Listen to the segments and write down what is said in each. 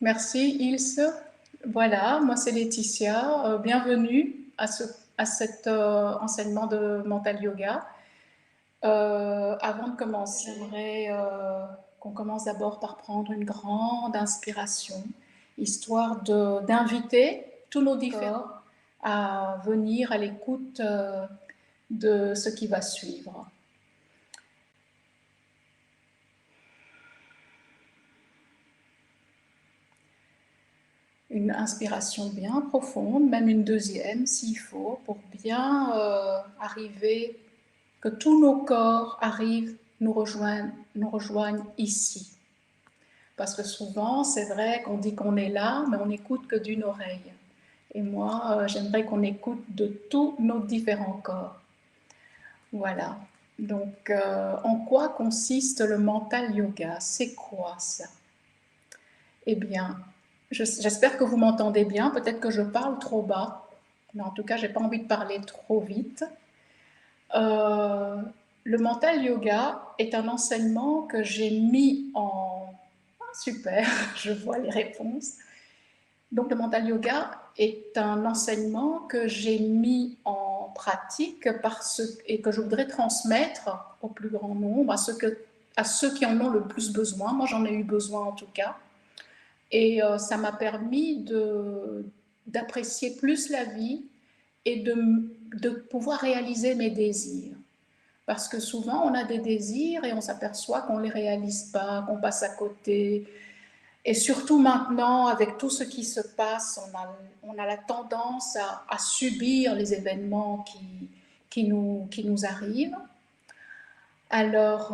Merci Ilse. Voilà, moi c'est Laetitia. Bienvenue à cet enseignement de mental yoga. Avant de commencer, j'aimerais qu'on commence d'abord par prendre une grande inspiration, histoire d'inviter tous nos différents à venir à l'écoute de ce qui va suivre. Une inspiration bien profonde, même une deuxième s'il faut, pour bien arriver, que tous nos corps arrivent, nous rejoignent ici. Parce que souvent, c'est vrai qu'on dit qu'on est là, mais on n'écoute que d'une oreille. Et moi, j'aimerais qu'on écoute de tous nos différents corps. Voilà. Donc, en quoi consiste le mental yoga? C'est quoi ça? Eh bien, j'espère que vous m'entendez bien. Peut-être que je parle trop bas, mais en tout cas, je n'ai pas envie de parler trop vite. Le mental yoga est un enseignement que j'ai mis en... Ah, super, je vois les réponses. Donc, le mental yoga est un enseignement que j'ai mis en pratique et que je voudrais transmettre au plus grand nombre, à ceux qui en ont le plus besoin. Moi, j'en ai eu besoin en tout cas. Et ça m'a permis d'apprécier plus la vie et de pouvoir réaliser mes désirs. Parce que souvent, on a des désirs et on s'aperçoit qu'on ne les réalise pas, qu'on passe à côté. Et surtout maintenant, avec tout ce qui se passe, on a la tendance à subir les événements qui nous arrivent. Alors,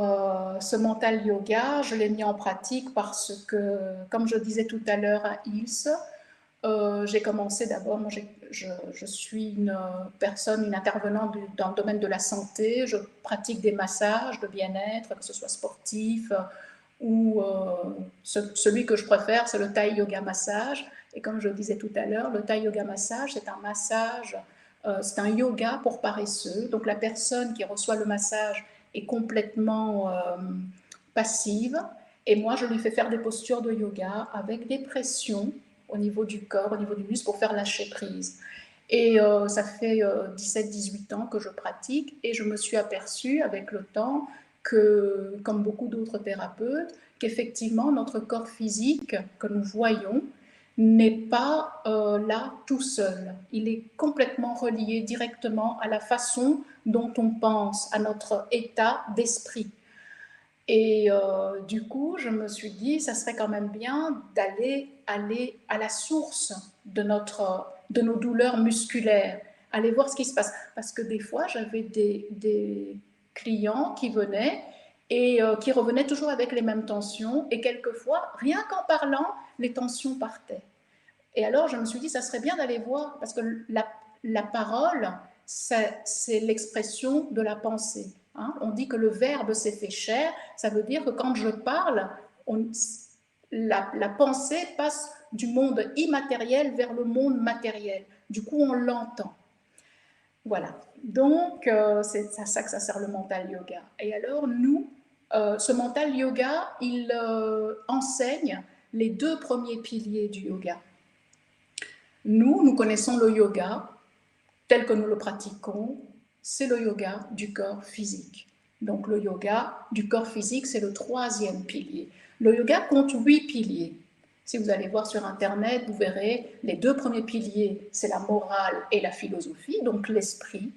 ce mental yoga, je l'ai mis en pratique parce que, comme je disais tout à l'heure à Ilse, j'ai commencé d'abord, moi je suis une personne, une intervenante dans le domaine de la santé, je pratique des massages de bien-être, que ce soit sportif ou celui que je préfère, c'est le Thai Yoga Massage. Et comme je disais tout à l'heure, le Thai Yoga Massage, c'est un massage, c'est un yoga pour paresseux. Donc la personne qui reçoit le massage est complètement passive. Et moi, je lui fais faire des postures de yoga avec des pressions au niveau du corps, au niveau du muscle, pour faire lâcher prise. Et ça fait 17-18 ans que je pratique et je me suis aperçue avec le temps que, comme beaucoup d'autres thérapeutes, qu'effectivement notre corps physique que nous voyons n'est pas là tout seul. Il est complètement relié directement à la façon dont on pense, à notre état d'esprit. Et du coup, je me suis dit, ça serait quand même bien d'aller à la source de nos douleurs musculaires, aller voir ce qui se passe. Parce que des fois, j'avais des clients qui venaient et qui revenaient toujours avec les mêmes tensions. Et quelquefois, rien qu'en parlant, les tensions partaient. Et alors, je me suis dit, ça serait bien d'aller voir, parce que la parole, c'est l'expression de la pensée. Hein. On dit que le verbe s'est fait chair, ça veut dire que quand je parle, la pensée passe du monde immatériel vers le monde matériel. Du coup, on l'entend. Voilà. Donc, c'est à ça que ça sert le mental yoga. Et alors, nous, ce mental yoga, il enseigne les deux premiers piliers du yoga. Nous connaissons le yoga tel que nous le pratiquons, c'est le yoga du corps physique. Donc le yoga du corps physique, c'est le troisième pilier. Le yoga compte 8 piliers. Si vous allez voir sur Internet, vous verrez les deux premiers piliers, c'est la morale et la philosophie, donc l'esprit.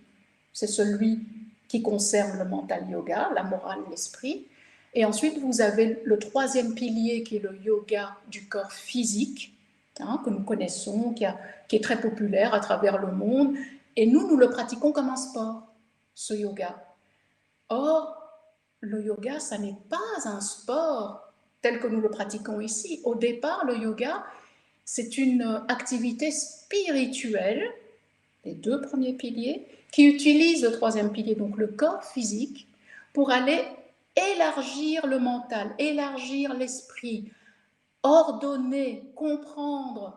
C'est celui qui concerne le mental yoga, la morale, l'esprit. Et ensuite, vous avez le troisième pilier qui est le yoga du corps physique, hein, que nous connaissons, qui est très populaire à travers le monde. Et nous le pratiquons comme un sport, ce yoga. Or, le yoga, ça n'est pas un sport tel que nous le pratiquons ici. Au départ, le yoga, c'est une activité spirituelle, les deux premiers piliers, qui utilise le troisième pilier, donc le corps physique, pour aller élargir le mental, élargir l'esprit, ordonner, comprendre,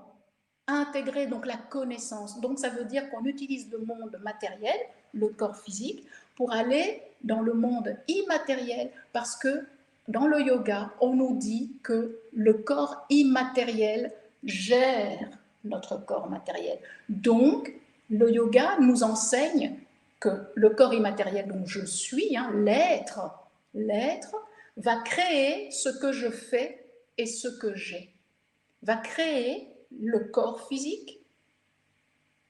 intégrer donc la connaissance. Donc ça veut dire qu'on utilise le monde matériel, le corps physique, pour aller dans le monde immatériel, parce que dans le yoga, on nous dit que le corps immatériel gère notre corps matériel. Donc, le yoga nous enseigne que le corps immatériel dont je suis, hein, l'être, va créer ce que je fais et ce que j'ai, va créer le corps physique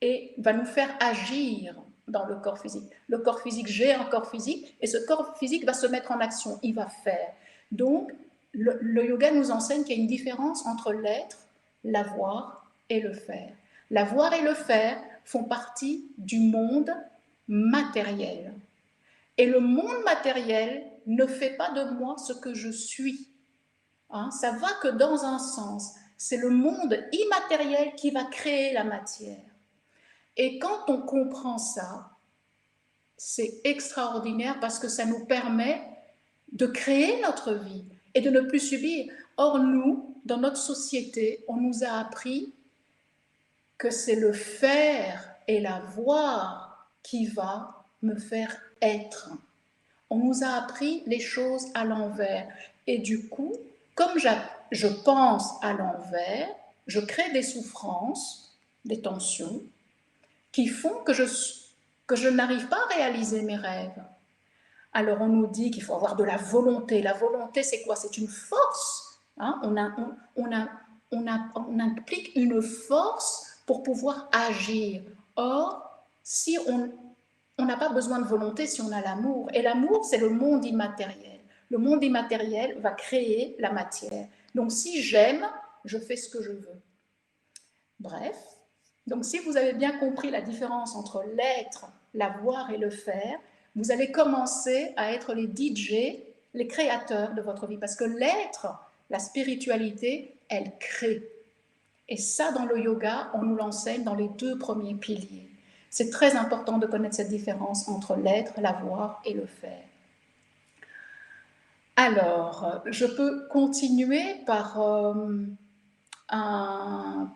et va nous faire agir dans le corps physique. Le corps physique gère un corps physique et ce corps physique va se mettre en action, il va faire. Donc, le yoga nous enseigne qu'il y a une différence entre l'être, l'avoir et le faire. L'avoir et le faire font partie du monde matériel. Et le monde matériel ne fait pas de moi ce que je suis. Hein, ça va que dans un sens. C'est le monde immatériel qui va créer la matière. Et quand on comprend ça, c'est extraordinaire parce que ça nous permet de créer notre vie et de ne plus subir. Or, nous, dans notre société, on nous a appris que c'est le faire et l'avoir qui va me faire être. On nous a appris les choses à l'envers. Et du coup, comme je pense à l'envers, je crée des souffrances, des tensions, qui font que je n'arrive pas à réaliser mes rêves. Alors on nous dit qu'il faut avoir de la volonté. La volonté, c'est quoi? C'est une force. Hein, on implique une force pour pouvoir agir. Or, si on n'a pas besoin de volonté si on a l'amour. Et l'amour, c'est le monde immatériel. Le monde immatériel va créer la matière. Donc si j'aime, je fais ce que je veux. Bref, donc si vous avez bien compris la différence entre l'être, l'avoir et le faire, vous allez commencer à être les DJ, les créateurs de votre vie. Parce que l'être, la spiritualité, elle crée. Et ça, dans le yoga, on nous l'enseigne dans les 2 premiers piliers. C'est très important de connaître cette différence entre l'être, l'avoir et le faire. Alors, je peux continuer par un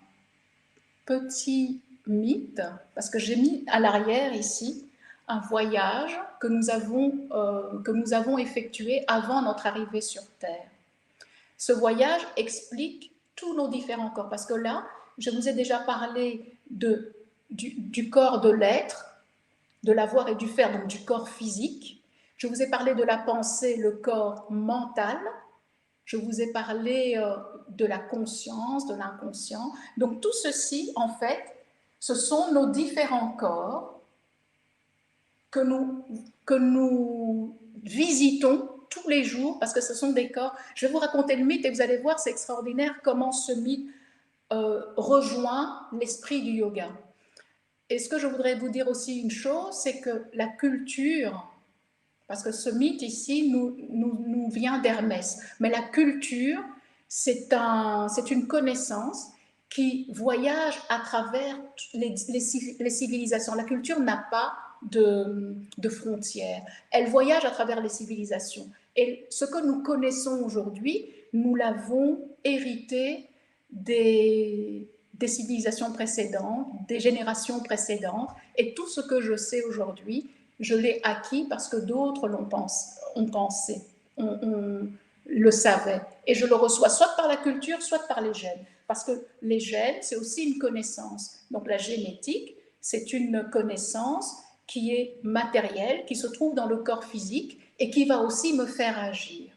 petit mythe, parce que j'ai mis à l'arrière ici un voyage que nous avons effectué avant notre arrivée sur Terre. Ce voyage explique tous nos différents corps, parce que là, je vous ai déjà parlé du corps de l'être, de l'avoir et du faire, donc du corps physique. Je vous ai parlé de la pensée, le corps mental. Je vous ai parlé de la conscience, de l'inconscient. Donc tout ceci, en fait, ce sont nos différents corps que nous visitons tous les jours, parce que ce sont des corps. Je vais vous raconter le mythe et vous allez voir, c'est extraordinaire comment ce mythe rejoint l'esprit du yoga. Et ce que je voudrais vous dire aussi une chose, c'est que la culture, parce que ce mythe ici nous vient d'Hermès, mais la culture, c'est une connaissance qui voyage à travers les civilisations. La culture n'a pas de frontières, elle voyage à travers les civilisations. Et ce que nous connaissons aujourd'hui, nous l'avons hérité des civilisations précédentes, des générations précédentes, et tout ce que je sais aujourd'hui, je l'ai acquis parce que d'autres ont pensé, on le savait. Et je le reçois soit par la culture, soit par les gènes. Parce que les gènes, c'est aussi une connaissance. Donc la génétique, c'est une connaissance qui est matérielle, qui se trouve dans le corps physique et qui va aussi me faire agir.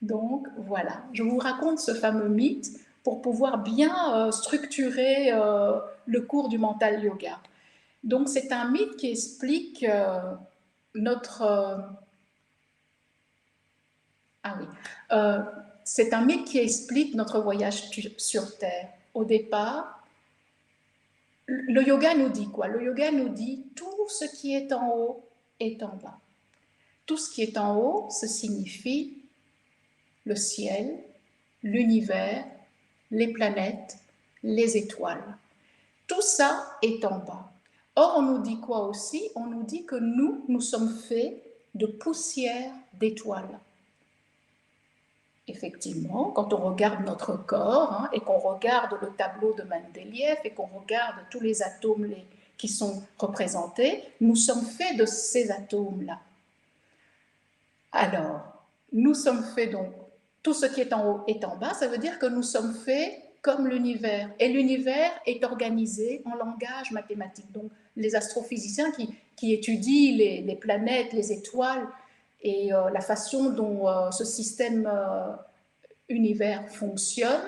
Donc voilà, je vous raconte ce fameux mythe pour pouvoir bien structurer le cours du mental yoga. Donc c'est un mythe qui explique c'est un mythe qui explique notre voyage sur Terre. Au départ, le yoga nous dit quoi? Le yoga nous dit tout ce qui est en haut est en bas. Tout ce qui est en haut, ça signifie le ciel, l'univers, les planètes, les étoiles. Tout ça est en bas. Or, on nous dit quoi aussi? On nous dit que nous sommes faits de poussière d'étoiles. Effectivement, quand on regarde notre corps et qu'on regarde le tableau de Mendeleïev et qu'on regarde tous les atomes qui sont représentés, nous sommes faits de ces atomes-là. Alors, nous sommes faits donc, tout ce qui est en haut est en bas, ça veut dire que nous sommes faits comme l'univers. Et l'univers est organisé en langage mathématique. Donc les astrophysiciens qui étudient les planètes, les étoiles et la façon dont ce système univers fonctionne,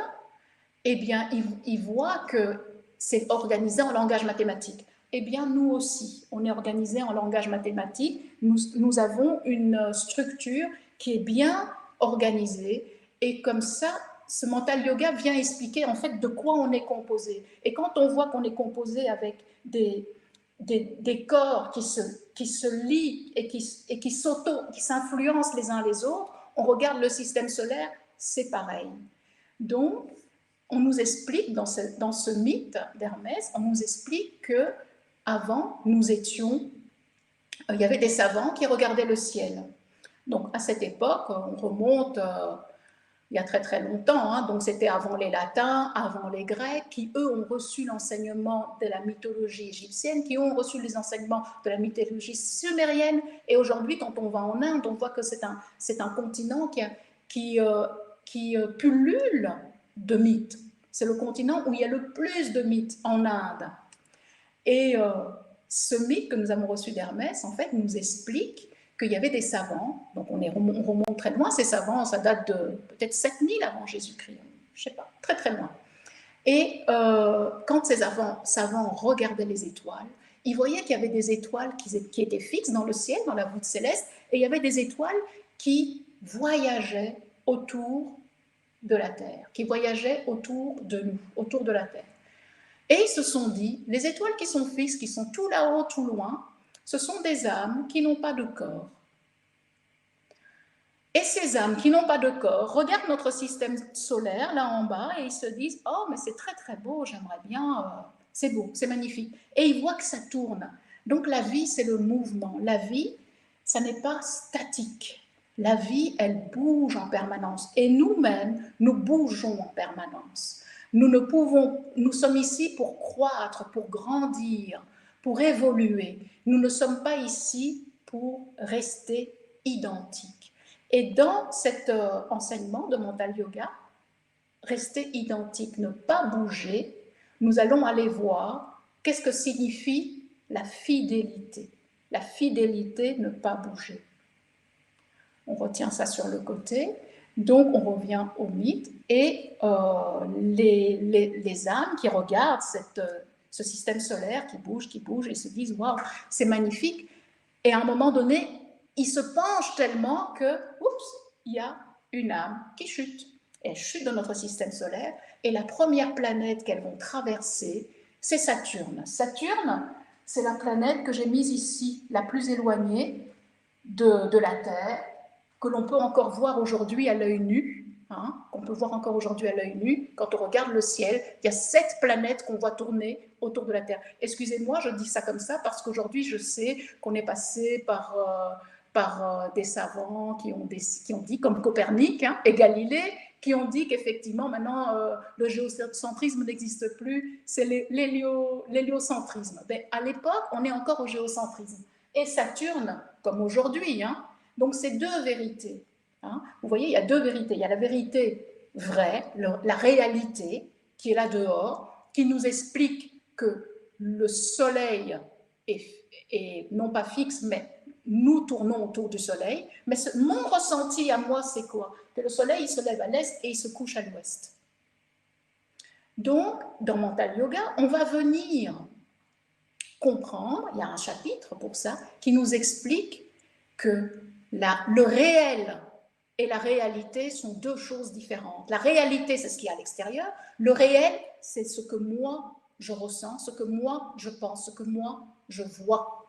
eh bien, ils voient que c'est organisé en langage mathématique. Eh bien, nous aussi, on est organisé en langage mathématique. Nous avons une structure qui est bien organisée. Et comme ça, ce mental yoga vient expliquer en fait de quoi on est composé. Et quand on voit qu'on est composé avec des corps qui se lient et qui s'influencent les uns les autres, on regarde le système solaire, c'est pareil. Donc, on nous explique dans ce mythe d'Hermès, on nous explique que avant nous étions, il y avait des savants qui regardaient le ciel. Donc à cette époque, on remonte il y a très très longtemps, hein, donc c'était avant les Latins, avant les Grecs, qui eux ont reçu l'enseignement de la mythologie égyptienne, qui ont reçu les enseignements de la mythologie sumérienne, et aujourd'hui quand on va en Inde, on voit que c'est un continent qui pullule de mythes. C'est le continent où il y a le plus de mythes en Inde. Et ce mythe que nous avons reçu d'Hermès, en fait, nous explique qu'il y avait des savants, donc on remonte très loin, ces savants, ça date de peut-être 7000 avant Jésus-Christ, je ne sais pas, très très loin. Et quand ces savants regardaient les étoiles, ils voyaient qu'il y avait des étoiles qui étaient fixes dans le ciel, dans la voûte céleste, et il y avait des étoiles qui voyageaient autour de la Terre, qui voyageaient autour de nous, autour de la Terre. Et ils se sont dit, les étoiles qui sont fixes, qui sont tout là-haut, tout loin, ce sont des âmes qui n'ont pas de corps. Et ces âmes qui n'ont pas de corps regardent notre système solaire là en bas et ils se disent « Oh, mais c'est très très beau, j'aimerais bien, c'est beau, c'est magnifique. » Et ils voient que ça tourne. Donc la vie, c'est le mouvement. La vie, ça n'est pas statique. La vie, elle bouge en permanence. Et nous-mêmes, nous bougeons en permanence. Nous sommes ici pour croître, pour grandir, pour évoluer. Nous ne sommes pas ici pour rester identiques. Et dans cet enseignement de mental yoga, rester identique, ne pas bouger, nous allons aller voir qu'est-ce que signifie la fidélité. La fidélité, ne pas bouger. On retient ça sur le côté. Donc, on revient au mythe et les âmes qui regardent ce système solaire qui bouge, et se disent « Waouh, c'est magnifique !» Et à un moment donné, ils se penchent tellement que, oups, il y a une âme qui chute. Elle chute dans notre système solaire et la première planète qu'elles vont traverser, c'est Saturne. Saturne, c'est la planète que j'ai mise ici, la plus éloignée de la Terre, que l'on peut encore voir aujourd'hui à l'œil nu, hein, qu'on peut voir encore aujourd'hui à l'œil nu. Quand on regarde le ciel, il y a 7 planètes qu'on voit tourner autour de la Terre. Excusez-moi, je dis ça comme ça parce qu'aujourd'hui, je sais qu'on est passé par des savants qui ont dit, comme Copernic hein, et Galilée, qui ont dit qu'effectivement, maintenant, le géocentrisme n'existe plus, c'est l'héliocentrisme. Mais à l'époque, on est encore au géocentrisme. Et Saturne, comme aujourd'hui, hein, donc c'est 2 vérités. Hein. Vous voyez, il y a 2 vérités. Il y a la vérité vraie, la réalité, qui est là dehors, qui nous explique que le soleil est non pas fixe, mais nous tournons autour du soleil. Mais mon ressenti à moi, c'est quoi? Que le soleil, il se lève à l'est et il se couche à l'ouest. Donc, dans Mental Yoga, on va venir comprendre, il y a un chapitre pour ça, qui nous explique que le réel et la réalité sont 2 choses différentes. La réalité, c'est ce qui est à l'extérieur. Le réel, c'est ce que moi, je ressens, ce que moi, je pense, ce que moi, je vois.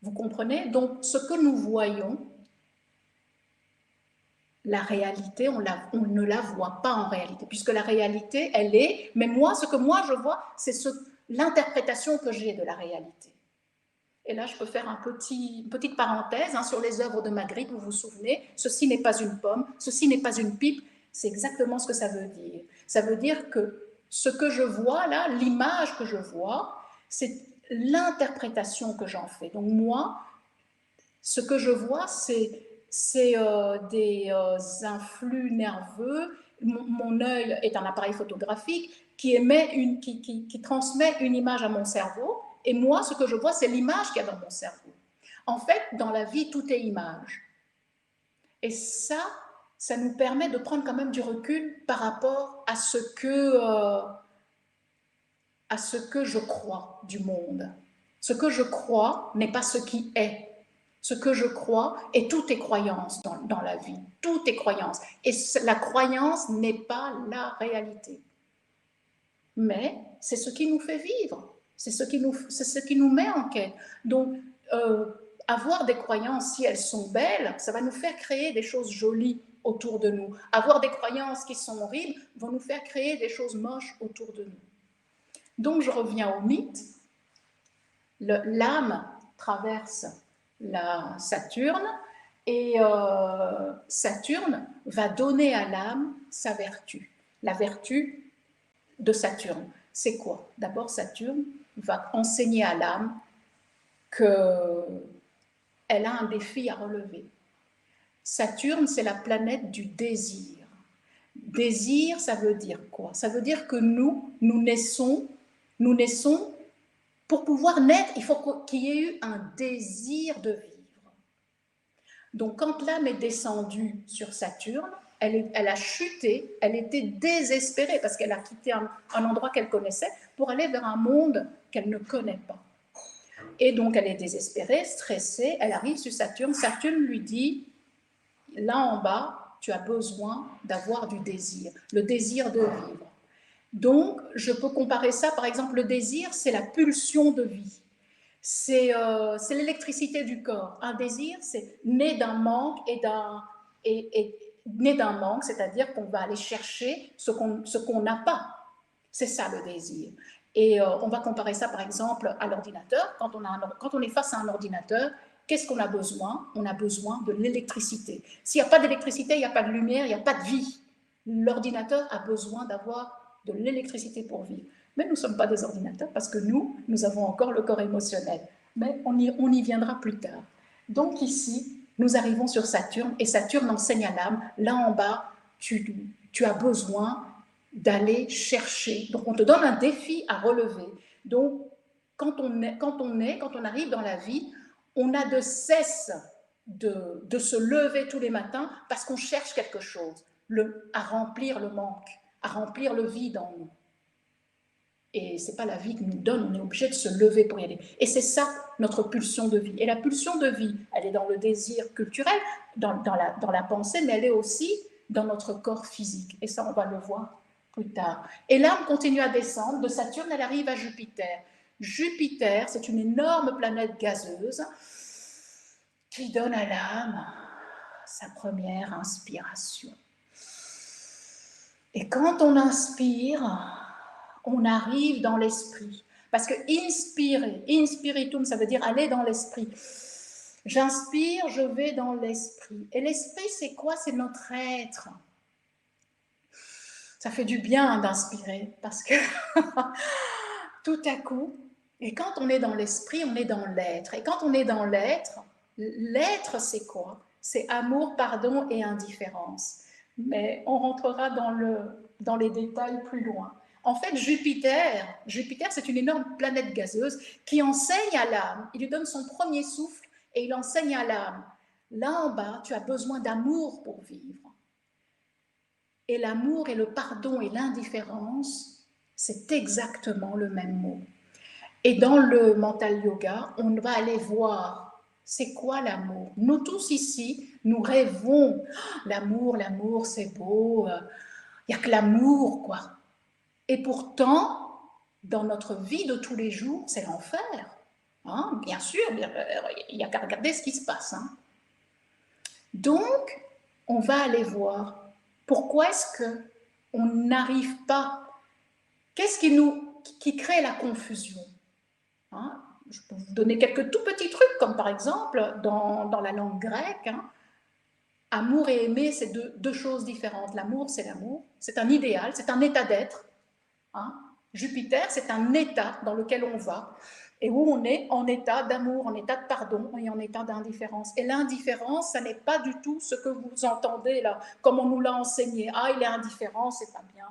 Vous comprenez? Donc, ce que nous voyons, la réalité, on ne la voit pas en réalité, puisque la réalité, elle est, mais moi, ce que moi, je vois, c'est l'interprétation que j'ai de la réalité. Et là, je peux faire une petite parenthèse hein, sur les œuvres de Magritte, vous vous souvenez, ceci n'est pas une pomme, ceci n'est pas une pipe, c'est exactement ce que ça veut dire. Ça veut dire que ce que je vois là, l'image que je vois, c'est l'interprétation que j'en fais. Donc moi, ce que je vois, c'est c'est des influx nerveux. Mon œil est un appareil photographique qui transmet une image à mon cerveau, et moi, ce que je vois, c'est l'image qu'il y a dans mon cerveau. En fait, dans la vie, tout est image. Et ça nous permet de prendre quand même du recul par rapport à ce que je crois du monde. Ce que je crois n'est pas ce qui est. Ce que je crois, et tout est croyance dans la vie. Tout est croyance. Et la croyance n'est pas la réalité. Mais c'est ce qui nous fait vivre. C'est ce qui nous met en quête. Donc, avoir des croyances, si elles sont belles, ça va nous faire créer des choses jolies autour de nous. Avoir des croyances qui sont horribles vont nous faire créer des choses moches autour de nous. Donc, je reviens au mythe. L'âme traverse la Saturne, et Saturne va donner à l'âme sa vertu. La vertu de Saturne, c'est quoi? D'abord, Saturne va enseigner à l'âme qu'elle a un défi à relever. Saturne, c'est la planète du désir. Désir, ça veut dire quoi? Ça veut dire que nous naissons, pour pouvoir naître, il faut qu'il y ait eu un désir de vivre. Donc, quand l'âme est descendue sur Saturne, elle a chuté, elle était désespérée parce qu'elle a quitté un endroit qu'elle connaissait pour aller vers un monde qu'elle ne connaît pas. Et donc, elle est désespérée, stressée, elle arrive sur Saturne. Saturne lui dit, là en bas, tu as besoin d'avoir du désir, le désir de vivre. Donc, je peux comparer ça, par exemple, le désir, c'est la pulsion de vie. C'est l'électricité du corps. Un désir, c'est né d'un manque né d'un manque, c'est-à-dire qu'on va aller chercher ce qu'on n'a pas. C'est ça le désir. Et on va comparer ça, par exemple, à l'ordinateur. Quand on est face à un ordinateur, qu'est-ce qu'on a besoin? On a besoin de l'électricité. S'il n'y a pas d'électricité, il n'y a pas de lumière, il n'y a pas de vie. L'ordinateur a besoin d'avoir de l'électricité pour vivre. Mais nous ne sommes pas des ordinateurs parce que nous avons encore le corps émotionnel. Mais on y viendra plus tard. Donc ici, nous arrivons sur Saturne, et Saturne enseigne à l'âme, là en bas, tu as besoin d'aller chercher. Donc on te donne un défi à relever. Donc quand on arrive dans la vie, on a de cesse de se lever tous les matins parce qu'on cherche quelque chose, à remplir le manque, à remplir le vide en nous. Et ce n'est pas la vie qui nous donne, on est obligé de se lever pour y aller. Et c'est ça, notre pulsion de vie. Et la pulsion de vie, elle est dans le désir culturel, dans la pensée, mais elle est aussi dans notre corps physique. Et ça, on va le voir plus tard. Et l'âme continue à descendre. De Saturne, elle arrive à Jupiter. Jupiter, c'est une énorme planète gazeuse qui donne à l'âme sa première inspiration. Et quand on inspire, on arrive dans l'esprit. Parce que inspirer, inspiritum, ça veut dire aller dans l'esprit. J'inspire, je vais dans l'esprit. Et l'esprit, c'est quoi? C'est notre être. Ça fait du bien d'inspirer, parce que tout à coup, et quand on est dans l'esprit, on est dans l'être. Et quand on est dans l'être, l'être, c'est quoi? C'est amour, pardon et indifférence. Mais on rentrera dans les détails plus loin. En fait, Jupiter, c'est une énorme planète gazeuse qui enseigne à l'âme. Il lui donne son premier souffle et il enseigne à l'âme. Là en bas, tu as besoin d'amour pour vivre. Et l'amour et le pardon et l'indifférence, c'est exactement le même mot. Et dans le mental yoga, on va aller voir c'est quoi l'amour. Nous tous ici, nous rêvons. L'amour, c'est beau. Il n'y a que l'amour, quoi. Et pourtant, dans notre vie de tous les jours, c'est l'enfer. Hein? Bien sûr, il n'y a qu'à regarder ce qui se passe. Hein? Donc, on va aller voir pourquoi est-ce qu'on n'arrive pas. Qu'est-ce qui crée la confusion? Hein? Je peux vous donner quelques tout petits trucs, comme par exemple, dans la langue grecque, hein, amour et aimer, c'est deux choses différentes. L'amour, c'est un idéal, c'est un état d'être. Hein? Jupiter, c'est un état dans lequel on va. et où on est en état d'amour, en état de pardon et en état d'indifférence. Et l'indifférence, ça n'est pas du tout ce que vous entendez là, comme on nous l'a enseigné. Ah, il est indifférent, c'est pas bien.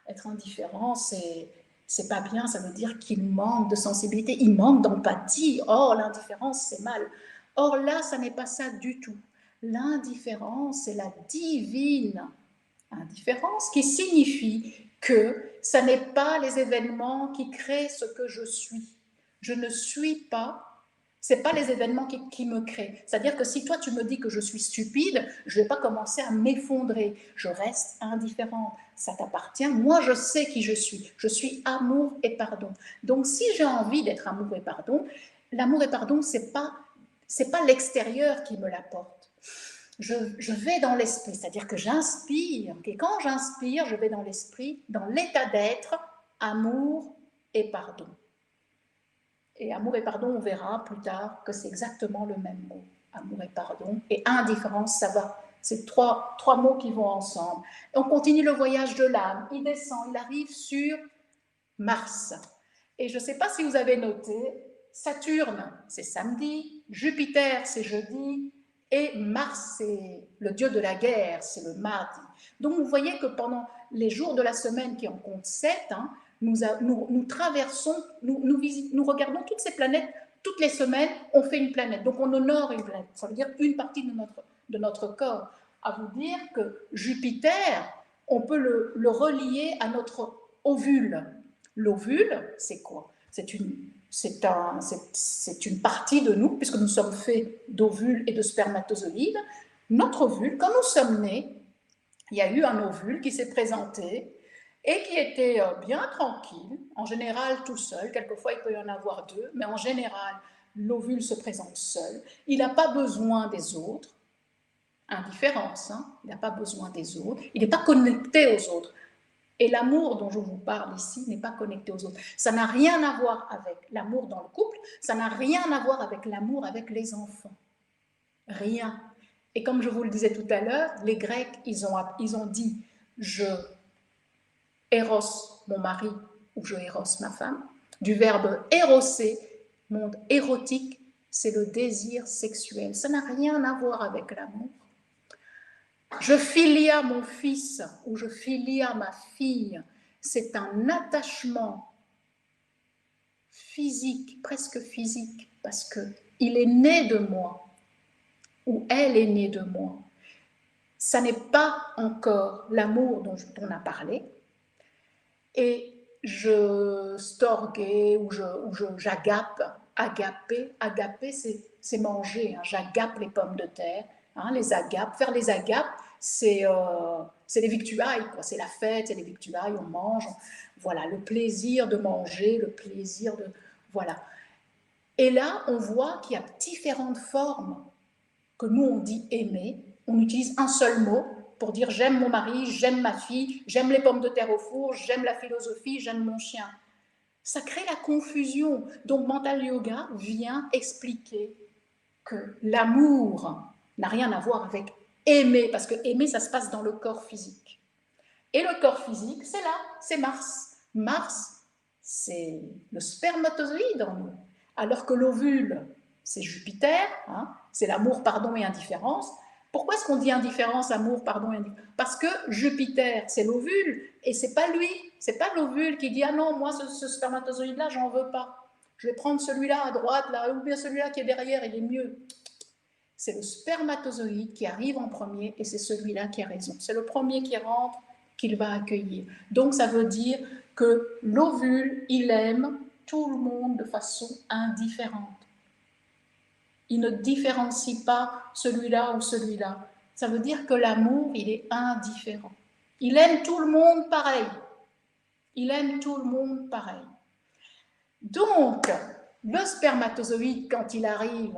Être indifférent, c'est pas bien, ça veut dire qu'il manque de sensibilité, il manque d'empathie. Or, l'indifférence, c'est mal. Or là, ça n'est pas ça du tout. L'indifférence, c'est la divine indifférence qui signifie que ça n'est pas les événements qui créent ce que je suis. Je ne suis pas, c'est pas les événements qui me créent. C'est-à-dire que si toi tu me dis que je suis stupide, je vais pas commencer à m'effondrer. Je reste indifférente. Ça t'appartient. Moi, je sais qui je suis. Je suis amour et pardon. Donc, si j'ai envie d'être amour et pardon, l'amour et pardon, c'est pas l'extérieur qui me l'apporte. Je vais dans l'esprit, c'est-à-dire que j'inspire, et quand j'inspire, je vais dans l'esprit, dans l'état d'être, amour et pardon. Et amour et pardon, on verra plus tard que c'est exactement le même mot, amour et pardon, et indifférence, ça va. C'est trois mots qui vont ensemble. Et on continue le voyage de l'âme, il descend, il arrive sur Mars. Et je ne sais pas si vous avez noté, Saturne, c'est samedi, Jupiter, c'est jeudi, et Mars, c'est le dieu de la guerre, c'est le mardi. Donc vous voyez que pendant les jours de la semaine qui en comptent 7, nous traversons, nous regardons toutes ces planètes, toutes les semaines, on fait une planète. Donc on honore une planète, ça veut dire une partie de notre corps. À vous dire que Jupiter, on peut le relier à notre ovule. L'ovule, c'est quoi? C'est une partie de nous, puisque nous sommes faits d'ovules et de spermatozoïdes. Notre ovule, quand nous sommes nés, il y a eu un ovule qui s'est présenté et qui était bien tranquille, en général tout seul, quelquefois il peut y en avoir deux, mais en général l'ovule se présente seul, il n'a pas besoin des autres, indifférence, hein, il n'a pas besoin des autres, il n'est pas connecté aux autres. Et l'amour dont je vous parle ici n'est pas connecté aux autres. Ça n'a rien à voir avec l'amour dans le couple, ça n'a rien à voir avec l'amour avec les enfants. Rien. Et comme je vous le disais tout à l'heure, les Grecs, ils ont dit « je éros mon mari » ou « je éros ma femme », du verbe éroser, monde érotique, c'est le désir sexuel. Ça n'a rien à voir avec l'amour. Je filia mon fils ou je filia ma fille, c'est un attachement physique, presque physique, parce qu'il est né de moi ou elle est née de moi. Ça n'est pas encore l'amour dont on a parlé. Et je storguais ou j'agape, agapé c'est manger, hein, j'agape les pommes de terre, hein, les agapes, faire les agapes, c'est les victuailles, quoi. C'est la fête, c'est les victuailles, on mange, voilà, le plaisir de manger, le plaisir de... Voilà. Et là, on voit qu'il y a différentes formes que nous, on dit aimer, on utilise un seul mot pour dire j'aime mon mari, j'aime ma fille, j'aime les pommes de terre au four, j'aime la philosophie, j'aime mon chien. Ça crée la confusion. Donc, Mental Yoga vient expliquer que l'amour n'a rien à voir avec aimer, parce que aimer, ça se passe dans le corps physique. Et le corps physique, c'est là, c'est Mars. Mars, c'est le spermatozoïde en nous, alors que l'ovule, c'est Jupiter, hein, c'est l'amour, pardon et indifférence. Pourquoi est-ce qu'on dit indifférence, amour, pardon et indifférence? Parce que Jupiter, c'est l'ovule, et c'est pas lui, c'est pas l'ovule qui dit « Ah non, moi, ce spermatozoïde-là, j'en veux pas. Je vais prendre celui-là à droite, là, ou bien celui-là qui est derrière, il est mieux. » C'est le spermatozoïde qui arrive en premier, et c'est celui-là qui a raison. C'est le premier qui rentre, qu'il va accueillir. Donc, ça veut dire que l'ovule, il aime tout le monde de façon indifférente. Il ne différencie pas celui-là ou celui-là. Ça veut dire que l'amour, il est indifférent. Il aime tout le monde pareil. Il aime tout le monde pareil. Donc, le spermatozoïde, quand il arrive,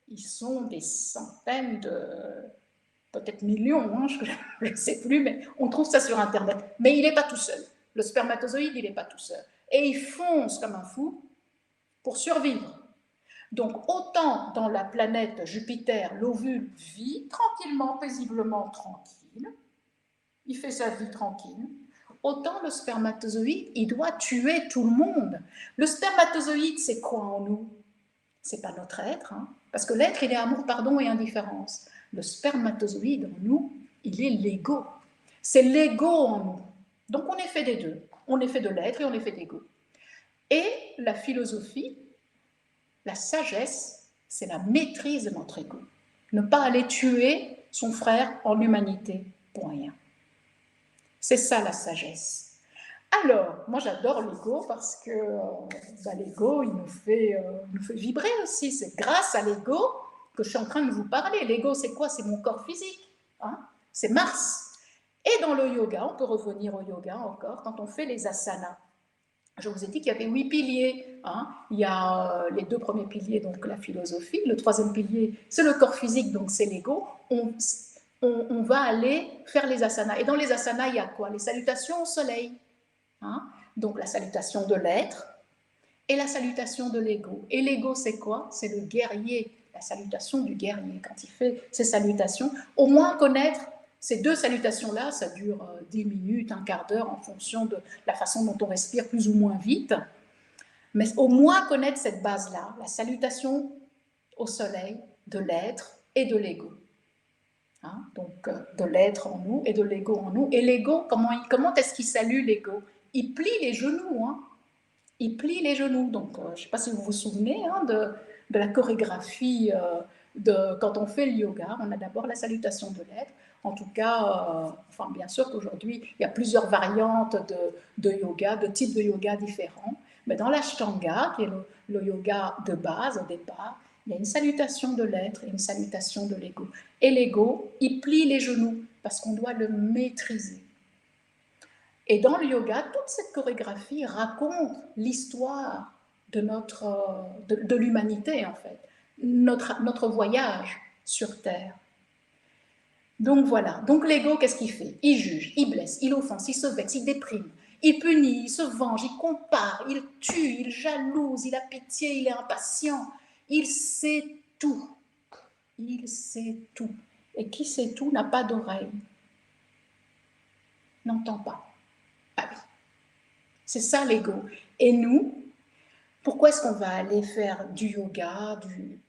ils sont des centaines de... peut-être millions, hein, je ne sais plus, mais on trouve ça sur Internet. Mais il n'est pas tout seul. Le spermatozoïde, il n'est pas tout seul. Et il fonce comme un fou pour survivre. Donc, autant dans la planète Jupiter, l'ovule vit tranquillement, paisiblement, tranquille. Il fait sa vie tranquille. autant le spermatozoïde, il doit tuer tout le monde. Le spermatozoïde, c'est quoi en nous? C'est pas notre être, hein, parce que l'être, il est amour, pardon et indifférence. Le spermatozoïde en nous, il est l'ego. C'est l'ego en nous. Donc on est fait des deux. On est fait de l'être et on est fait d'ego. Et la philosophie, la sagesse, c'est la maîtrise de notre ego. Ne pas aller tuer son frère en l'humanité pour rien. C'est ça la sagesse. Alors, moi j'adore l'ego parce que l'ego, il nous fait vibrer aussi. C'est grâce à l'ego que je suis en train de vous parler. L'ego, c'est quoi? C'est mon corps physique. Hein? C'est Mars. Et dans le yoga, on peut revenir au yoga encore, quand on fait les asanas. Je vous ai dit qu'il y avait 8 piliers. Hein. Il y a les 2 premiers piliers, donc la philosophie. Le 3e pilier, c'est le corps physique, donc c'est l'ego. On va aller faire les asanas. Et dans les asanas, il y a quoi? Les salutations au soleil. Hein. Donc la salutation de l'être et la salutation de l'ego. Et l'ego, c'est quoi? C'est le guerrier, la salutation du guerrier. Quand il fait ses salutations, au moins connaître ces 2 salutations-là, ça dure 10 minutes, un quart d'heure, en fonction de la façon dont on respire plus ou moins vite. Mais au moins connaître cette base-là, la salutation au soleil, de l'être et de l'ego. Hein, donc de l'être en nous et de l'ego en nous. Et l'ego, comment est-ce qu'il salue l'ego? Il plie les genoux. Hein. Il plie les genoux. Donc, je ne sais pas si vous vous souvenez hein, de la chorégraphie quand on fait le yoga. On a d'abord la salutation de l'être. En tout cas, enfin, bien sûr qu'aujourd'hui, il y a plusieurs variantes de yoga, de types de yoga différents. Mais dans l'Ashtanga, qui est le yoga de base au départ, il y a une salutation de l'être et une salutation de l'ego. Et l'ego, il plie les genoux parce qu'on doit le maîtriser. Et dans le yoga, toute cette chorégraphie raconte l'histoire de l'humanité, en fait, notre voyage sur Terre. Donc voilà, donc l'ego, qu'est-ce qu'il fait? Il juge, il blesse, il offense, il se vexe, il déprime, il punit, il se venge, il compare, il tue, il jalouse, il a pitié, il est impatient, il sait tout. Il sait tout. Et qui sait tout n'a pas d'oreille, n'entend pas. Ah oui. C'est ça l'ego. Et nous, pourquoi est-ce qu'on va aller faire du yoga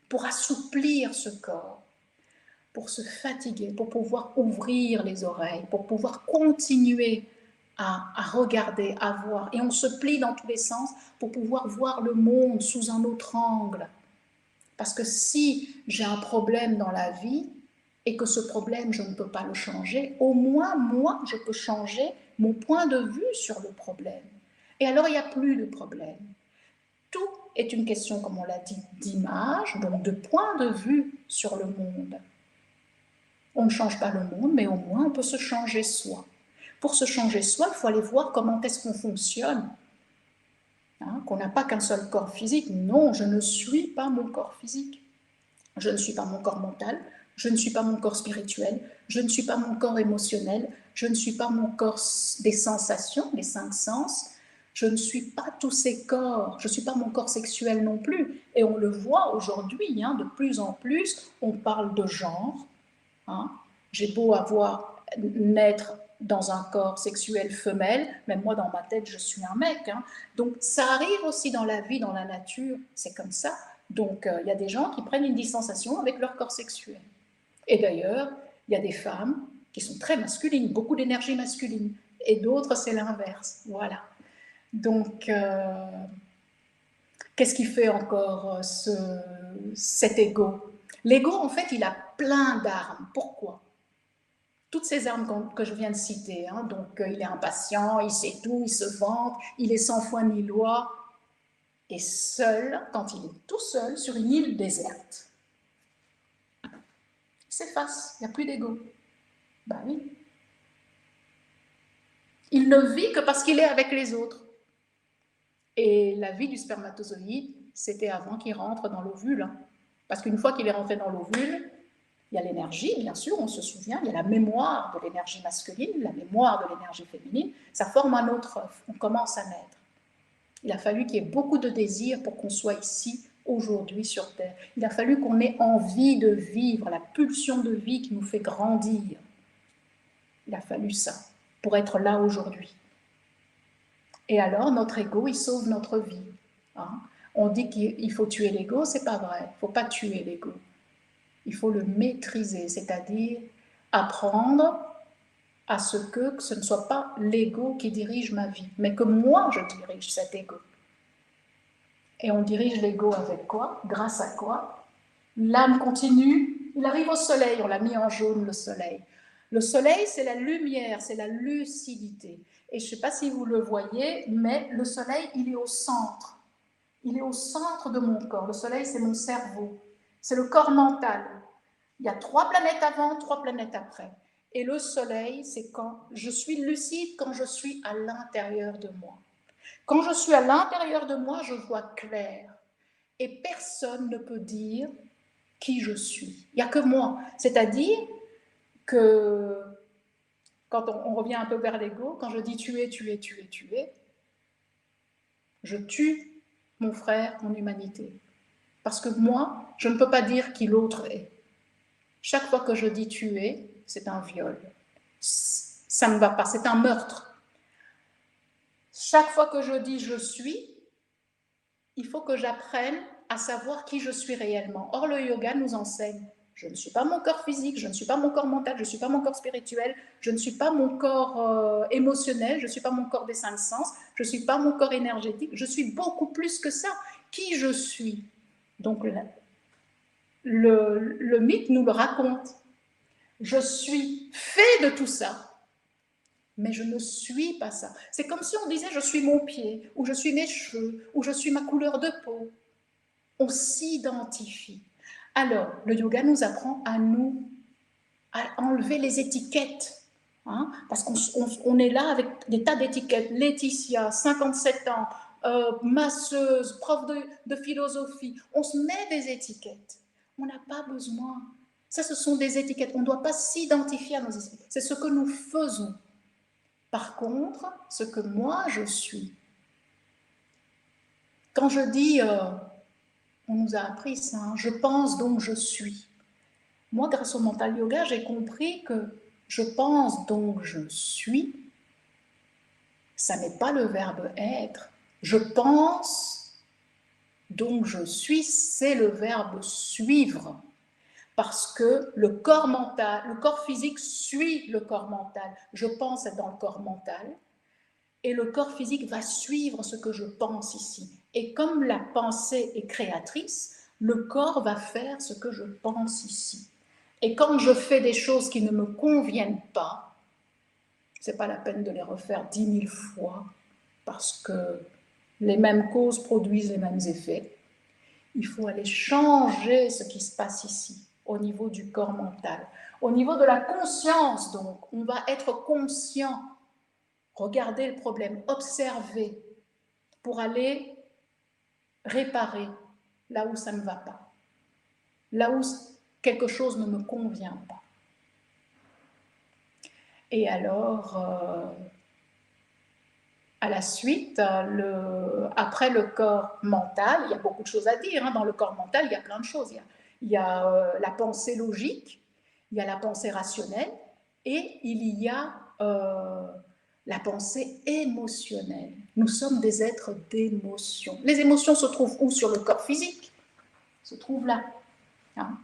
pour assouplir ce corps, pour se fatiguer, pour pouvoir ouvrir les oreilles, pour pouvoir continuer à regarder, à voir. Et on se plie dans tous les sens pour pouvoir voir le monde sous un autre angle. Parce que si j'ai un problème dans la vie et que ce problème, je ne peux pas le changer, au moins, moi, je peux changer mon point de vue sur le problème. Et alors, il n'y a plus de problème. Tout est une question, comme on l'a dit, d'image, donc de point de vue sur le monde. On ne change pas le monde, mais au moins, on peut se changer soi. Pour se changer soi, il faut aller voir comment est-ce qu'on fonctionne. Hein, qu'on n'a pas qu'un seul corps physique. Non, je ne suis pas mon corps physique. Je ne suis pas mon corps mental, je ne suis pas mon corps spirituel, je ne suis pas mon corps émotionnel, je ne suis pas mon corps des sensations, les 5 sens, je ne suis pas tous ces corps, je ne suis pas mon corps sexuel non plus. Et on le voit aujourd'hui, hein, de plus en plus, on parle de genre. Hein. J'ai beau naître dans un corps sexuel femelle, même moi dans ma tête je suis un mec. Hein. Donc ça arrive aussi dans la vie, dans la nature, c'est comme ça. Donc il y a des gens qui prennent une distanciation avec leur corps sexuel. Et d'ailleurs, il y a des femmes qui sont très masculines, beaucoup d'énergie masculine, et d'autres c'est l'inverse. Voilà. Donc qu'est-ce qui fait encore cet ego? L'ego, en fait, il a plein d'armes. Pourquoi? Toutes ces armes que je viens de citer, hein, donc il est impatient, il sait tout, il se vante, il est sans foi ni loi, et seul, quand il est tout seul sur une île déserte, il s'efface, il n'y a plus d'ego. Ben oui. Il ne vit que parce qu'il est avec les autres. Et la vie du spermatozoïde, c'était avant qu'il rentre dans l'ovule. Hein. Parce qu'une fois qu'il est rentré dans l'ovule, il y a l'énergie, bien sûr, on se souvient, il y a la mémoire de l'énergie masculine, la mémoire de l'énergie féminine, ça forme un autre œuf, on commence à naître. Il a fallu qu'il y ait beaucoup de désir pour qu'on soit ici, aujourd'hui, sur Terre. Il a fallu qu'on ait envie de vivre, la pulsion de vie qui nous fait grandir. Il a fallu ça pour être là aujourd'hui. Et alors, notre ego, il sauve notre vie. Hein. On dit qu'il faut tuer l'ego, c'est pas vrai. Il ne faut pas tuer l'ego. Il faut le maîtriser, c'est-à-dire apprendre à ce que ce ne soit pas l'ego qui dirige ma vie, mais que moi, je dirige cet ego. Et on dirige l'ego avec quoi? Grâce à quoi? L'âme continue, il arrive au soleil, on l'a mis en jaune le soleil. Le soleil, c'est la lumière, c'est la lucidité. Et je ne sais pas si vous le voyez, mais le soleil, il est au centre. Il est au centre de mon corps. Le soleil, c'est mon cerveau. C'est le corps mental. Il y a 3 planètes avant, 3 planètes après. Et le soleil, c'est quand je suis lucide, quand je suis à l'intérieur de moi. Quand je suis à l'intérieur de moi, je vois clair. Et personne ne peut dire qui je suis. Il n'y a que moi. C'est-à-dire que, quand on revient un peu vers l'ego, quand je dis tuer, tuer, tuer, tuer, je tue mon frère, mon humanité. Parce que moi, je ne peux pas dire qui l'autre est. Chaque fois que je dis tuer, c'est un viol. Ça ne va pas, c'est un meurtre. Chaque fois que je dis je suis, il faut que j'apprenne à savoir qui je suis réellement. Or, le yoga nous enseigne, je ne suis pas mon corps physique, je ne suis pas mon corps mental, je ne suis pas mon corps spirituel, je ne suis pas mon corps émotionnel, je ne suis pas mon corps des 5 sens, je ne suis pas mon corps énergétique, je suis beaucoup plus que ça. Qui je suis? Donc, le mythe nous le raconte. Je suis fait de tout ça, mais je ne suis pas ça. C'est comme si on disait je suis mon pied, ou je suis mes cheveux, ou je suis ma couleur de peau. On s'identifie. Alors, le yoga nous apprend à enlever les étiquettes. Hein, parce qu'on est là avec des tas d'étiquettes. Laetitia, 57 ans, masseuse, prof de philosophie. On se met des étiquettes. On n'a pas besoin. Ça, ce sont des étiquettes. On ne doit pas s'identifier à nos étiquettes. C'est ce que nous faisons. Par contre, ce que moi je suis, quand je dis, on nous a appris ça, hein, je pense donc je suis. Moi, grâce au mental yoga, j'ai compris que je pense donc je suis, ça n'est pas le verbe être. Je pense donc je suis, c'est le verbe suivre. Parce que le corps mental, le corps physique suit le corps mental. Je pense être dans le corps mental et le corps physique va suivre ce que je pense ici. Et comme la pensée est créatrice, le corps va faire ce que je pense ici. Et quand je fais des choses qui ne me conviennent pas, c'est pas la peine de les refaire 10 000 fois parce que les mêmes causes produisent les mêmes effets. Il faut aller changer ce qui se passe ici, au niveau du corps mental. Au niveau de la conscience, donc, on va être conscient, regarder le problème, observer, pour aller réparer là où ça ne va pas, là où quelque chose ne me convient pas. Et alors, à la suite, après le corps mental, il y a beaucoup de choses à dire. Hein. Dans le corps mental, il y a plein de choses. Il y a la pensée logique, il y a la pensée rationnelle et il y a la pensée émotionnelle. Nous sommes des êtres d'émotion. Les émotions se trouvent où? Sur le corps physique. Se trouvent là. Hein.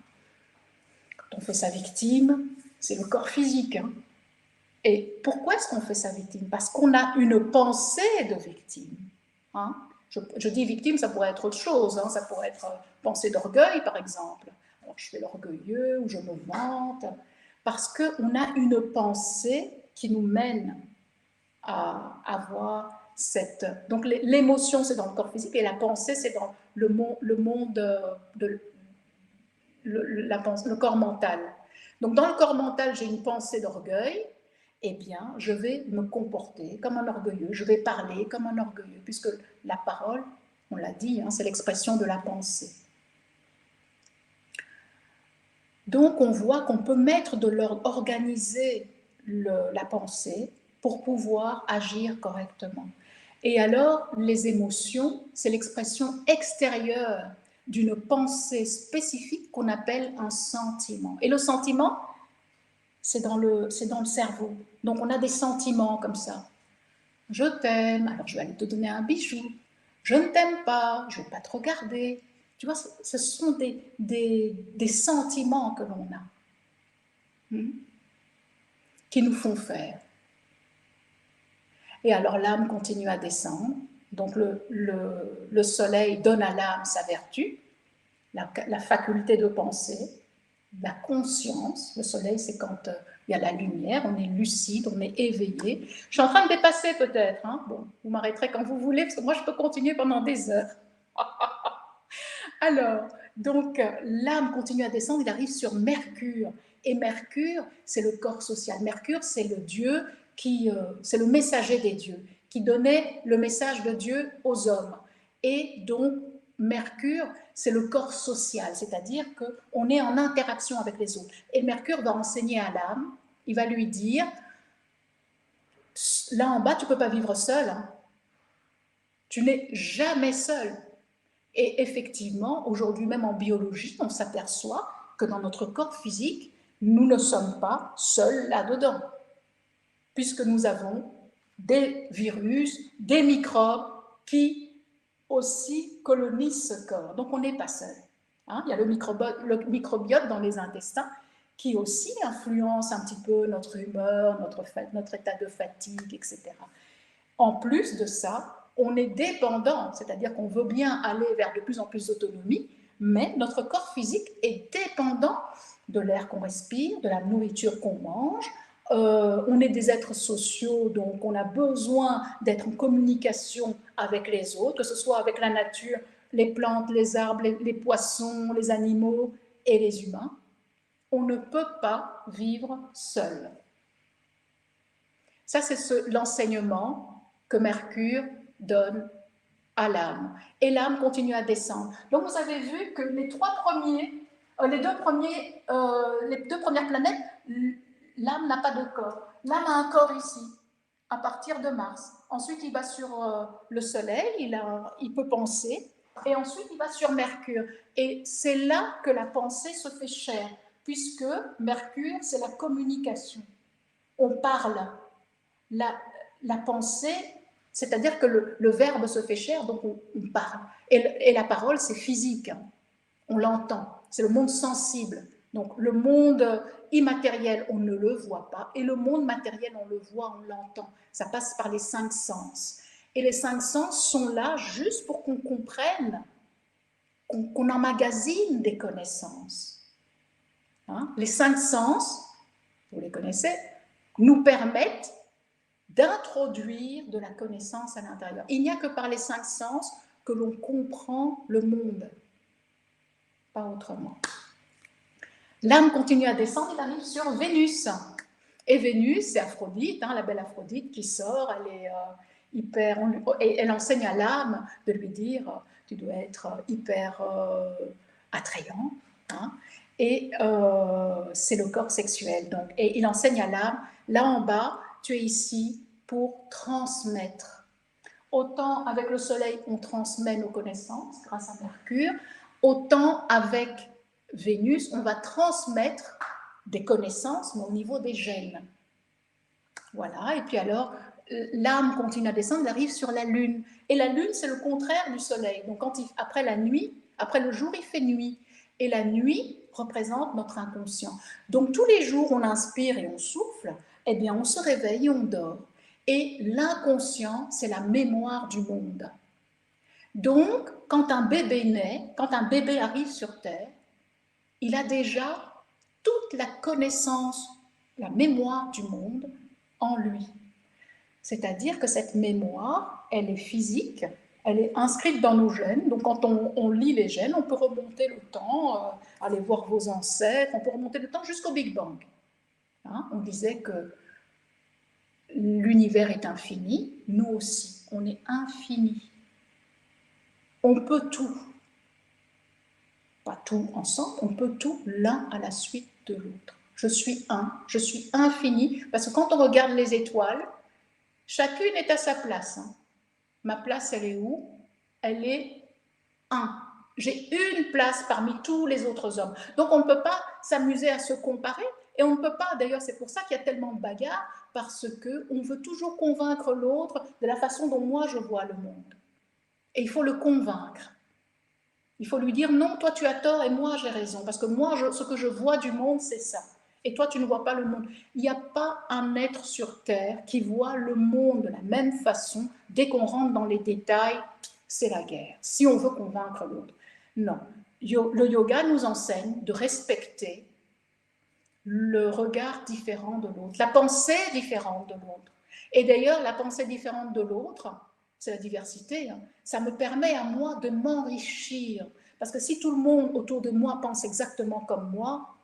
Quand on fait sa victime, c'est le corps physique. Hein. Et pourquoi est-ce qu'on fait sa victime? Parce qu'on a une pensée de victime. Hein. Je dis victime, ça pourrait être autre chose. Hein. Ça pourrait être pensée d'orgueil, par exemple. Alors, je fais l'orgueilleux ou je me vante. Parce qu'on a une pensée qui nous mène à avoir cette... Donc, l'émotion, c'est dans le corps physique et la pensée, c'est dans le monde de le corps mental. Donc, dans le corps mental, j'ai une pensée d'orgueil. Eh bien, je vais me comporter comme un orgueilleux, je vais parler comme un orgueilleux, puisque la parole, on l'a dit, hein, c'est l'expression de la pensée. Donc, on voit qu'on peut mettre de l'ordre, organiser la pensée pour pouvoir agir correctement. Et alors, les émotions, c'est l'expression extérieure d'une pensée spécifique qu'on appelle un sentiment. Et le sentiment, c'est dans le cerveau. Donc, on a des sentiments comme ça. Je t'aime, alors je vais aller te donner un bijou. Je ne t'aime pas, je ne vais pas te regarder. Tu vois, ce sont des sentiments que l'on a, qui nous font faire. Et alors l'âme continue à descendre. Donc le soleil donne à l'âme sa vertu, la faculté de penser, la conscience. Le soleil, c'est quand il y a la lumière, on est lucide, on est éveillé. Je suis en train de dépasser peut-être. Hein. Bon, vous m'arrêterez quand vous voulez, parce que moi, je peux continuer pendant des heures. Alors, donc, l'âme continue à descendre, il arrive sur Mercure. Et Mercure, c'est le corps social. Mercure, c'est le Dieu c'est le messager des dieux, qui donnait le message de Dieu aux hommes. Et donc, Mercure, c'est le corps social, c'est-à-dire qu'on est en interaction avec les autres. Et Mercure va enseigner à l'âme, il va lui dire, là en bas, tu ne peux pas vivre seul, hein. Tu n'es jamais seul. Et effectivement, aujourd'hui même en biologie, on s'aperçoit que dans notre corps physique, nous ne sommes pas seuls là-dedans, puisque nous avons des virus, des microbes qui aussi colonisent ce corps. Donc on n'est pas seul. Hein, il y a le microbiote dans les intestins qui aussi influence un petit peu notre humeur, notre état de fatigue, etc. En plus de ça, on est dépendant, c'est-à-dire qu'on veut bien aller vers de plus en plus d'autonomie, mais notre corps physique est dépendant de l'air qu'on respire, de la nourriture qu'on mange. On est des êtres sociaux, donc on a besoin d'être en communication avec les autres, que ce soit avec la nature, les plantes, les arbres, les poissons, les animaux et les humains. On ne peut pas vivre seul. Ça, c'est l'enseignement que Mercure donne à l'âme. Et l'âme continue à descendre. Donc, vous avez vu que les deux premières planètes, l'âme n'a pas de corps. L'âme a un corps ici, à partir de Mars. Ensuite, il va sur le Soleil, il peut penser, et ensuite, il va sur Mercure. Et c'est là que la pensée se fait chair, puisque Mercure, c'est la communication. On parle. La pensée, c'est-à-dire que le verbe se fait chair, donc on parle. Et la parole, c'est physique, hein. On l'entend. C'est le monde sensible. Donc le monde immatériel, on ne le voit pas. Et le monde matériel, on le voit, on l'entend. Ça passe par les 5 sens. Et les 5 sens sont là juste pour qu'on comprenne, qu'on emmagasine des connaissances. Hein? Les 5 sens, vous les connaissez, nous permettent d'introduire de la connaissance à l'intérieur. Il n'y a que par les 5 sens que l'on comprend le monde, pas autrement. L'âme continue à descendre, il arrive sur Vénus. Et Vénus, c'est Aphrodite, hein, la belle Aphrodite qui sort, elle est hyper... Et elle enseigne à l'âme de lui dire, tu dois être hyper attrayant, hein, et c'est le corps sexuel. Donc, et il enseigne à l'âme, là en bas, tu es ici pour transmettre. Autant avec le soleil, on transmet nos connaissances grâce à Mercure, autant avec Vénus, on va transmettre des connaissances, mais au niveau des gènes. Voilà, et puis alors, l'âme continue à descendre, elle arrive sur la Lune. Et la Lune, c'est le contraire du soleil. Donc après la nuit, après le jour, il fait nuit. Et la nuit représente notre inconscient. Donc tous les jours, on inspire et on souffle, eh bien on se réveille et on dort. Et l'inconscient, c'est la mémoire du monde. Donc, quand un bébé naît, quand un bébé arrive sur Terre, il a déjà toute la connaissance, la mémoire du monde en lui. C'est-à-dire que cette mémoire, elle est physique, elle est inscrite dans nos gènes. Donc quand on lit les gènes, on peut remonter le temps, aller voir vos ancêtres, on peut remonter le temps jusqu'au Big Bang. Hein, on disait que l'univers est infini, nous aussi, on est infini. On peut tout. Pas tout ensemble, on peut tout l'un à la suite de l'autre. Je suis un, je suis infini, parce que quand on regarde les étoiles, chacune est à sa place. Hein. Ma place, elle est où? Elle est un. J'ai une place parmi tous les autres hommes. Donc on ne peut pas s'amuser à se comparer, Et on ne peut pas, d'ailleurs, c'est pour ça qu'il y a tellement de bagarres, parce qu'on veut toujours convaincre l'autre de la façon dont moi je vois le monde. Et il faut le convaincre. Il faut lui dire non, toi tu as tort et moi j'ai raison, parce que moi, ce que je vois du monde, c'est ça. Et toi, tu ne vois pas le monde. Il n'y a pas un être sur Terre qui voit le monde de la même façon. Dès qu'on rentre dans les détails, c'est la guerre, si on veut convaincre l'autre. Non. Le yoga nous enseigne de respecter le regard différent de l'autre, la pensée différente de l'autre. Et d'ailleurs, la pensée différente de l'autre, c'est la diversité, hein. Ça me permet à moi de m'enrichir. Parce que si tout le monde autour de moi pense exactement comme moi,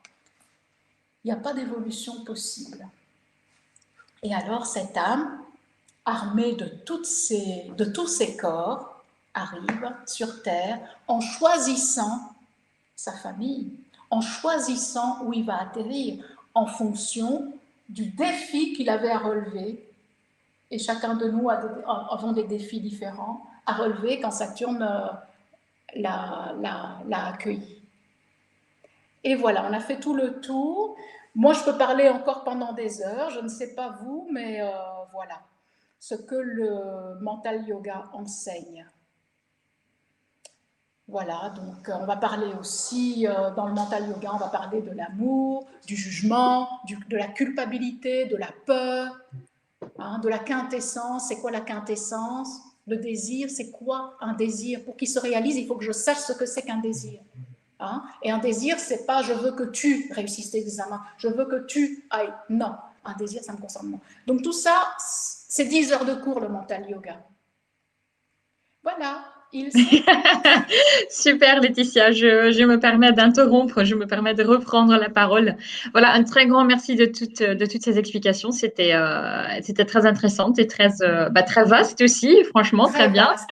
il n'y a pas d'évolution possible. Et alors cette âme, armée de tous ses corps, arrive sur Terre en choisissant sa famille, en choisissant où il va atterrir, en fonction du défi qu'il avait à relever. Et chacun de nous avons des défis différents à relever quand Saturne l'a accueilli. Et voilà, on a fait tout le tour. Moi, je peux parler encore pendant des heures, je ne sais pas vous, mais voilà ce que le mental yoga enseigne. Voilà, donc on va parler aussi, dans le mental yoga, on va parler de l'amour, du jugement, de la culpabilité, de la peur, hein, de la quintessence. C'est quoi la quintessence? Le désir, c'est quoi un désir? Pour qu'il se réalise, il faut que je sache ce que c'est qu'un désir. Hein? Et un désir, c'est pas je veux que tu réussisses tes examens, je veux que tu ailles. Non, un désir, ça me concerne moi. Donc tout ça, c'est 10 heures de cours, le mental yoga. Voilà, Ilse. Super, Laetitia. Je me permets d'interrompre, je me permets de reprendre la parole. Voilà, un très grand merci de toutes ces explications. C'était très intéressant et très vaste aussi, franchement, très Très bien. vaste.